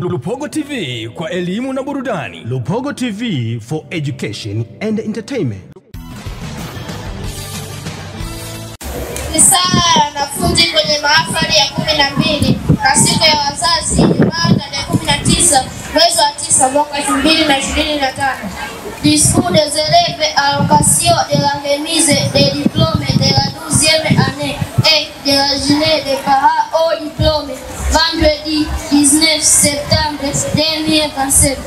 Lupogo TV kwa elimu na burudani. Lupogo TV for education and entertainment. Risala ya wanafunzi kwenye mahafali ya 12 na siku ya wazazi Ijumaa tarehe 19 mwezi wa 9 mwaka 2025. Discours des élèves à l'occasion de la remise des diplômes de la 12e année et de la journée des parents au diplôme vendredi 19 septembre 2027.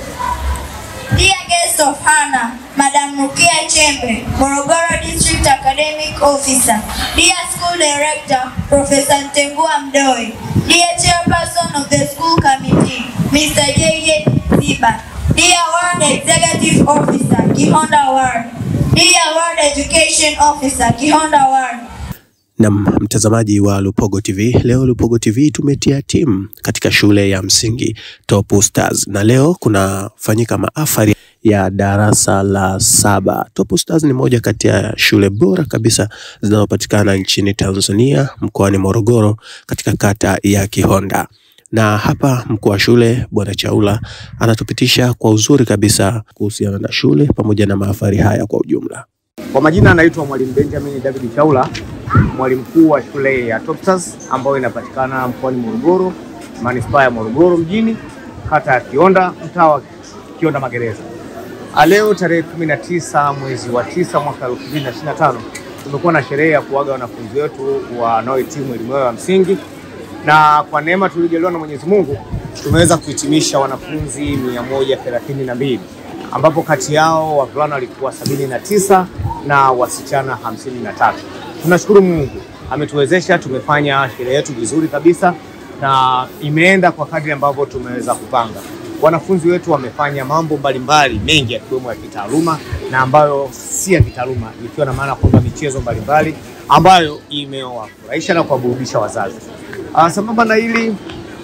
Dear guest of honor, Madam Rukia Chembe, Morogoro District Academic Officer. Dear School Director, Professor Ntengua Mdoi. Dear Chairperson of the School Committee, Mr. J.J. Ziba. Dear World Executive Officer, Kihonda World. Dear World Education Officer, Kihonda World. Na mtazamaji wa Lupogo TV, leo Lupogo TV tumetia timu katika shule ya msingi Top Stars, na leo kunafanyika mahafali ya darasa la 7. Top Stars ni moja kati ya shule bora kabisa zinazopatikana nchini Tanzania, mkoani Morogoro, katika kata ya Kihonda. Na hapa mkuu wa shule Bwana Chaula anatupitisha kwa uzuri kabisa kuhusiana na shule pamoja na mahafali haya kwa ujumla. Kwa majina anaitwa Mwalimu Benjamin David Chaula, mwalimu mkuu wa shule ya Top Stars ambayo inapatikana mkoani Morogoro, manispaa ya Morogoro mjini, kata ya Kihonda, mtaa wa Kihonda Magereza. Leo tarehe 19 mwezi wa 9 mwaka 2025 tumekuwa na sherehe ya kuaga wanafunzi wetu wanaohitimu elimu yao ya msingi, na kwa neema tulijaliwa na Mwenyezi Mungu tumeweza kuhitimisha wanafunzi 132, ambapo kati yao wavulana walikuwa 79 na wasichana 53. Tunashukuru Mungu ametuwezesha, tumefanya sherehe yetu vizuri kabisa na imeenda kwa kadri ambavyo tumeweza kupanga. Wanafunzi wetu wamefanya mambo mbalimbali mengi yakiwemo ya kitaaluma na ambayo si ya kitaaluma, ikiwa na maana kwamba michezo mbalimbali ambayo imewafurahisha na kuwaburudisha wazazi. Sambamba na hili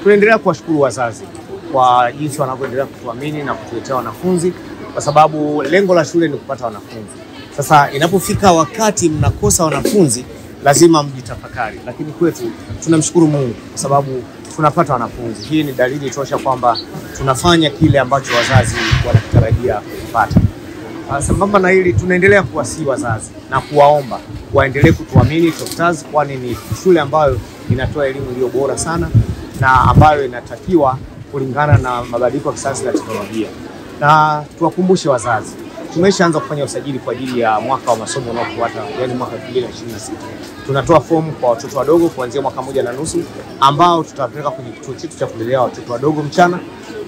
tunaendelea kuwashukuru wazazi kwa jinsi wanavyoendelea kutuamini na kutuletea wanafunzi, kwa sababu lengo la shule ni kupata wanafunzi. Sasa inapofika wakati mnakosa wanafunzi lazima mjitafakari, lakini kwetu tunamshukuru Mungu kwa sababu tunapata wanafunzi. Hii ni dalili tosha kwamba tunafanya kile ambacho wazazi wanatarajia kupata. Sambamba na hili tunaendelea kuwasihi wazazi na kuwaomba waendelee kutuamini Top Stars, kwani ni shule ambayo inatoa elimu iliyo bora sana na ambayo inatakiwa kulingana na mabadiliko ya kisayansi na teknolojia. Na tuwakumbushe wazazi, tumeshaanza kufanya usajili kwa ajili ya mwaka wa masomo unaofuata, yani mwaka 2026. Tunatoa fomu kwa watoto wadogo kuanzia mwaka 1.5 ambao tutawapeleka kwenye kituo chetu cha kulelea watoto wadogo mchana,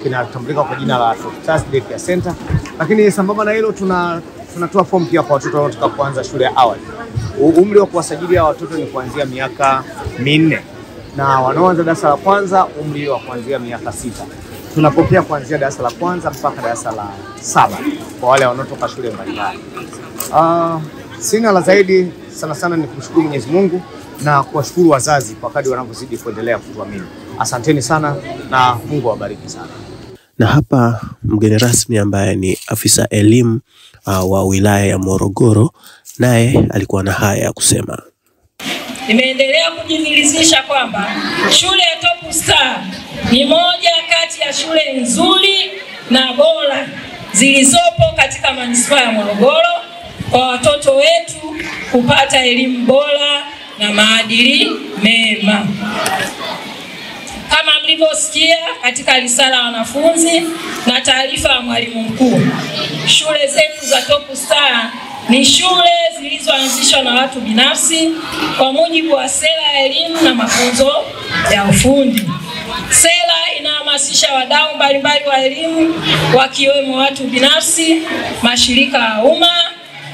kinatambulika kwa jina la Top Stars Daycare Center. Lakini sambamba na hilo tunatoa fomu pia kwa watoto wanaotaka kuanza shule ya awali. Umri wa kuwasajili watoto ni kuanzia miaka 4, na wanaoanza darasa la kwanza umri wa kuanzia miaka 6. Tunapokea kuanzia darasa la kwanza mpaka darasa la 7 kwa wale wanaotoka shule mbalimbali. Sina la zaidi, sana ni kumshukuru Mwenyezi Mungu na kuwashukuru wazazi kwa kadri wanavyozidi kuendelea kutuamini. Asanteni sana na Mungu awabariki sana. Na hapa mgeni rasmi ambaye ni afisa elimu wa wilaya ya Morogoro, naye alikuwa na haya ya kusema. Nimeendelea kujidhihirisha kwamba shule ya Top Stars ni moja kati ya shule nzuri na bora zilizopo katika manispaa ya Morogoro kwa watoto wetu kupata elimu bora na maadili mema. Kama mlivyosikia katika risala ya wanafunzi na taarifa ya mwalimu mkuu, shule zetu za Top Stars ni shule zilizoanzishwa na watu binafsi kwa mujibu wa sera ya elimu na mafunzo ya ufundi. Sera inahamasisha wadau mbalimbali wa elimu wakiwemo watu binafsi, mashirika ya umma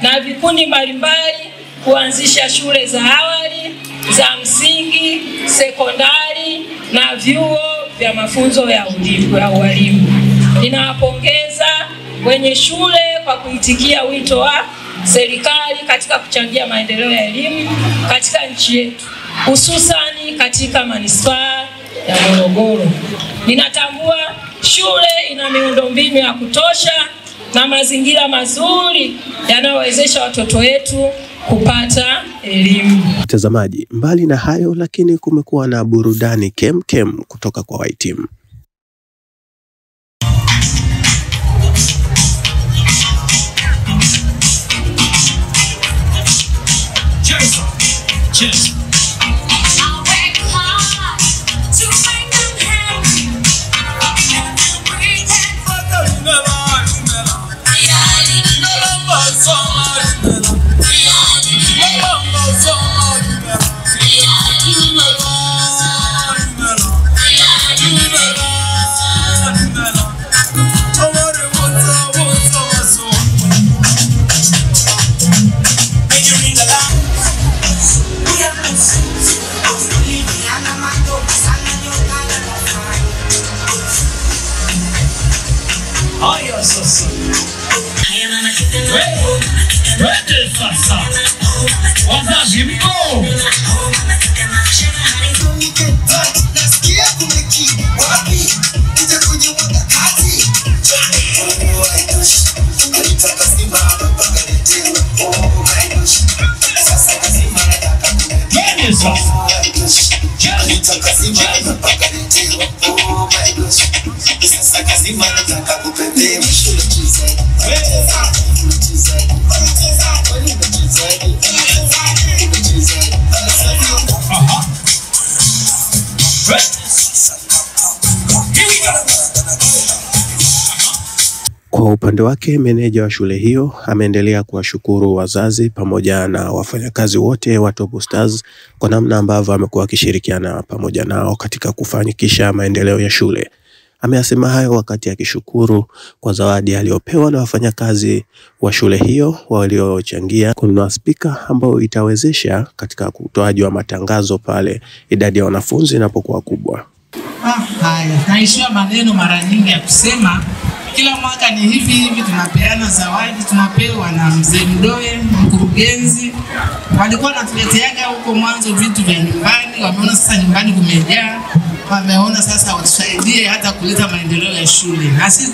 na vikundi mbalimbali kuanzisha shule za awali, za msingi, sekondari na vyuo vya mafunzo ya ualimu. Ninawapongeza wenye shule kwa kuitikia wito wa serikali katika kuchangia maendeleo ya elimu katika nchi yetu, hususani katika manispaa ya Morogoro. Ninatambua shule ina miundombinu ya kutosha na mazingira mazuri yanayowezesha watoto wetu kupata elimu. Mtazamaji, mbali na hayo lakini kumekuwa na burudani kem kutoka kwa wahitimu. Haya sasa. Wete sasa. Wazazi mko. Nasikia kumeki wapi? Nita kwenye wakati. Oh my gosh. Nitaka simba mpaka nitema. Oh my gosh. Sasa kazima nataka kumeki. Wete sasa. Nitaka simba mpaka nitema. Oh my gosh. Sasa kazima nataka kupepea. Kwa upande wake, meneja wa shule hiyo ameendelea kuwashukuru wazazi pamoja na wafanyakazi wote wa Top Stars kwa namna ambavyo amekuwa akishirikiana pamoja nao katika kufanikisha maendeleo ya shule. Ameyasema hayo wakati akishukuru kwa zawadi aliyopewa na wafanyakazi wa shule hiyo waliochangia kununua spika ambayo itawezesha katika utoaji wa matangazo pale idadi ya wanafunzi inapokuwa kubwa. Haya, naishiwa maneno mara nyingi ya kusema. Kila mwaka ni hivi tunapeana zawadi, tunapewa na mzee Mdoe, mkurugenzi. Walikuwa wanatuleteaga huko mwanzo vitu vya nyumbani, wameona sasa nyumbani kumejaa, wameona sasa watusaidie hata kuleta maendeleo ya shule. Na sisi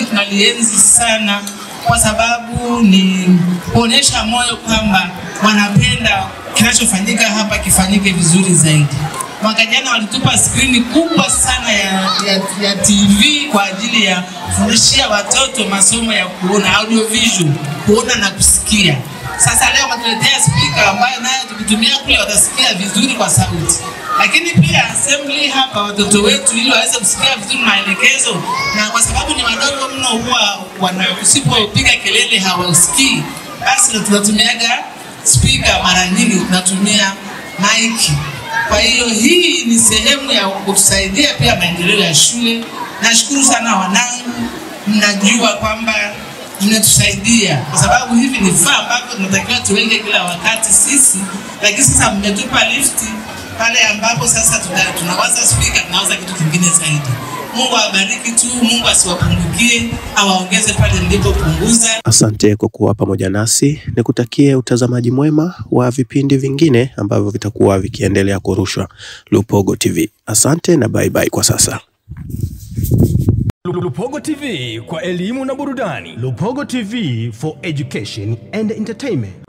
tunalienzi sana kwa sababu ni kuonyesha moyo kwamba wanapenda kinachofanyika hapa kifanyike vizuri zaidi. Mwaka jana walitupa skrini kubwa sana ya TV kwa ajili ya kufundishia watoto masomo ya kuona, audio visual, kuona na kusikia. Sasa leo wanatuletea speaker ambayo nayo tukitumia kule watasikia vizuri kwa sauti. Lakini pia assembly hapa watoto wetu ili waweze kusikia vizuri maelekezo, na kwa sababu ni wadogo mno huwa usipopiga kelele hawasikii. Basi tunatumiaga speaker, mara nyingi tunatumia mic. Kwa hiyo hii ni sehemu ya kutusaidia pia maendeleo ya shule. Nashukuru sana wanangu, mnajua kwamba mnatusaidia kwa sababu hivi ni vifaa ambavyo tunatakiwa tuweke kila wakati sisi, lakini sasa mmetupa lift pale ambapo sasa tunawaza speaker, tunawaza kitu kingine zaidi. Mungu awabariki tu, Mungu asiwapungukie, awaongeze pale mlipopunguza. Asante kwa kuwa pamoja nasi. Nikutakie utazamaji mwema wa vipindi vingine ambavyo vitakuwa vikiendelea kurushwa Lupogo TV. Asante na bye bye kwa sasa. Lupogo TV kwa elimu na burudani. Lupogo TV for education and entertainment.